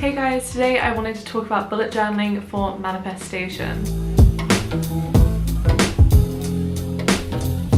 Hey guys, today I wanted to talk about bullet journaling for manifestation.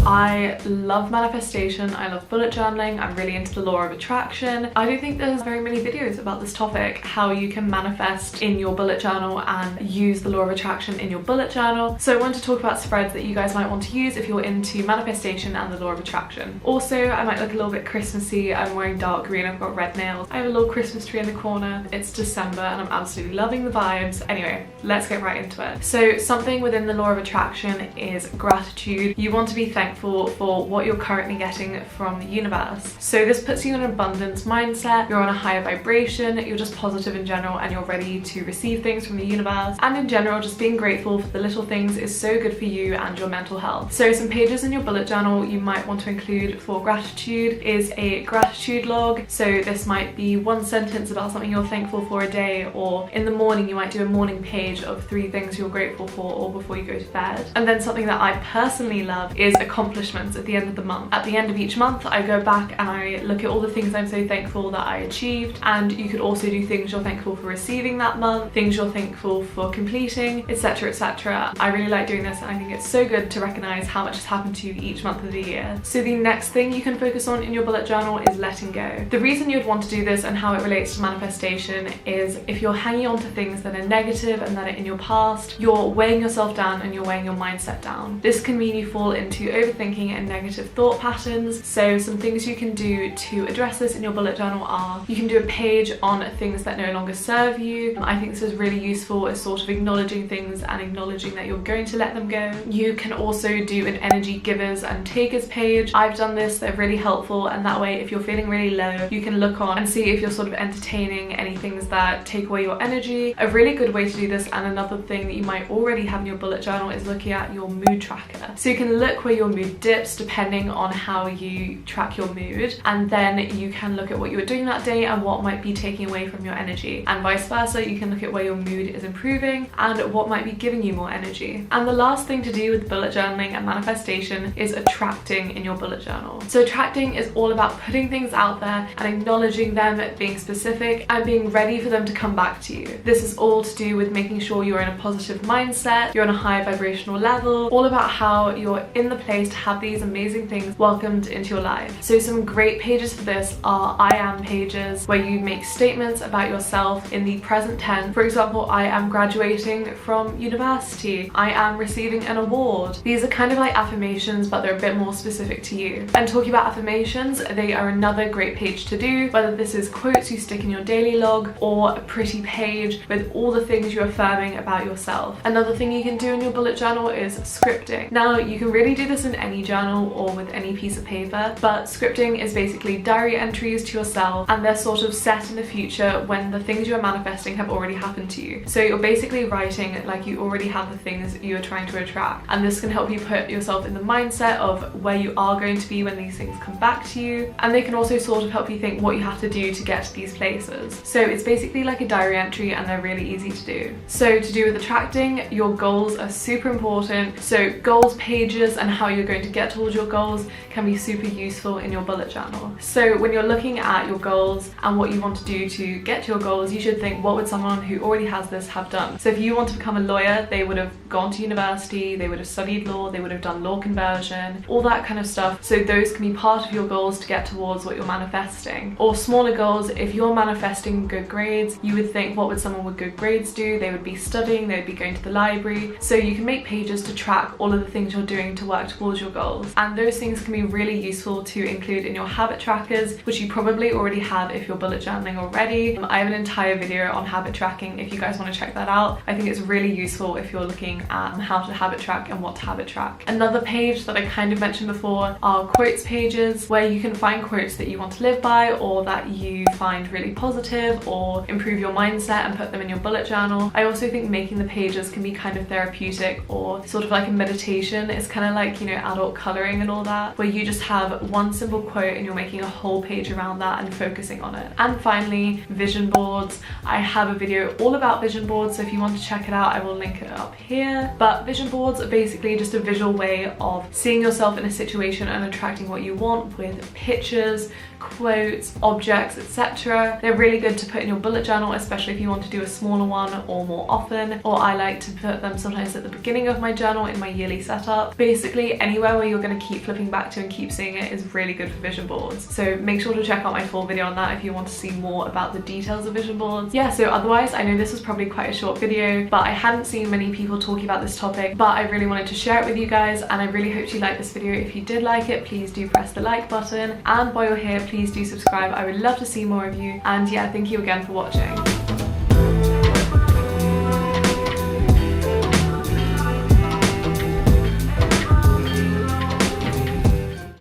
I love manifestation, I love bullet journaling, I'm really into the law of attraction. I don't think there's very many videos about this topic, how you can manifest in your bullet journal and use the law of attraction in your bullet journal. So I want to talk about spreads that you guys might want to use if you're into manifestation and the law of attraction. Also, I might look a little bit Christmassy. I'm wearing dark green, I've got red nails. I have a little Christmas tree in the corner. It's December and I'm absolutely loving the vibes. Anyway, let's get right into it. So something within the law of attraction is gratitude. You want to be thankful for what you're currently getting from the universe. So this puts you in an abundance mindset, you're on a higher vibration, you're just positive in general and you're ready to receive things from the universe. And in general, just being grateful for the little things is so good for you and your mental health. So some pages in your bullet journal you might want to include for gratitude is a gratitude log. So this might be one sentence about something you're thankful for a day, or in the morning you might do a morning page of 3 things you're grateful for, or before you go to bed. And then something that I personally love is accomplishments at the end of the month. At the end of each month I go back and I look at all the things I'm so thankful that I achieved, and you could also do things you're thankful for receiving that month, things you're thankful for completing, etc, etc. I really like doing this and I think it's so good to recognize how much has happened to you each month of the year. So the next thing you can focus on in your bullet journal is letting go. The reason you'd want to do this and how it relates to manifestation is if you're hanging on to things that are negative and that are in your past, you're weighing yourself down and you're weighing your mindset down. This can mean you fall into overthinking and negative thought patterns. So some things you can do to address this in your bullet journal are, you can do a page on things that no longer serve you. I think this is really useful as sort of acknowledging things and acknowledging that you're going to let them go. You can also do an energy givers and takers page. I've done this, they're really helpful, and that way if you're feeling really low you can look on and see if you're sort of entertaining any things that take away your energy. A really good way to do this, and another thing that you might already have in your bullet journal, is looking at your mood tracker. So you can look where your mood dips depending on how you track your mood, and then you can look at what you were doing that day and what might be taking away from your energy, and vice versa. You can look at where your mood is improving and what might be giving you more energy. And the last thing to do with bullet journaling and manifestation is attracting in your bullet journal. So attracting is all about putting things out there and acknowledging them, being specific and being ready for them to come back to you. This is all to do with making sure you're in a positive mindset, you're on a high vibrational level, all about how you're in the place to have these amazing things welcomed into your life. So some great pages for this are I am pages, where you make statements about yourself in the present tense. For example, I am graduating from university, I am receiving an award. These are kind of like affirmations, but they're a bit more specific to you. And talking about affirmations, they are another great page to do, whether this is quotes you stick in your daily log or a pretty page with all the things you're affirming about yourself. Another thing you can do in your bullet journal is scripting. Now you can really do this in any journal or with any piece of paper, but scripting is basically diary entries to yourself, and they're sort of set in the future when the things you're manifesting have already happened to you. So you're basically writing like you already have the things you're trying to attract, and this can help you put yourself in the mindset of where you are going to be when these things come back to you, and they can also sort of help you think what you have to do to get to these places. So it's basically like a diary entry and they're really easy to do. So to do with attracting, your goals are super important. So goals pages and how you're going to get towards your goals can be super useful in your bullet journal. So when you're looking at your goals and what you want to do to get to your goals, you should think, what would someone who already has this have done? So if you want to become a lawyer, they would have gone to university, they would have studied law, they would have done law conversion, all that kind of stuff. So those can be part of your goals to get towards what you're manifesting. Or smaller goals, if you're manifesting good grades, you would think, what would someone with good grades do? They would be studying, they would be going to the library. So you can make pages to track all of the things you're doing to work towards your goals, and those things can be really useful to include in your habit trackers, which you probably already have if you're bullet journaling already. I have an entire video on habit tracking if you guys want to check that out. I think it's really useful if you're looking at how to habit track and what to habit track. Another page that I kind of mentioned before are quotes pages, where you can find quotes that you want to live by or that you find really positive or improve your mindset and put them in your bullet journal. I also think making the pages can be kind of therapeutic or sort of like a meditation. It's kind of like, you know, adult coloring and all that, where you just have one simple quote and you're making a whole page around that and focusing on it. And finally, vision boards. I have a video all about vision boards, so if you want to check it out, I will link it up here. But vision boards are basically just a visual way of seeing yourself in a situation and attracting what you want, with pictures, quotes, objects, etc. etc. They're really good to put in your bullet journal, especially if you want to do a smaller one or more often, or I like to put them sometimes at the beginning of my journal in my yearly setup. Basically anywhere where you're going to keep flipping back to and keep seeing it is really good for vision boards. So make sure to check out my full video on that if you want to see more about the details of vision boards. Yeah, so otherwise I know this was probably quite a short video, but I hadn't seen many people talking about this topic, but I really wanted to share it with you guys, and I really hope you liked this video. If you did like it, please do press the like button, and while you're here, please do subscribe. I would love to see more of you, and yeah, thank you again for watching.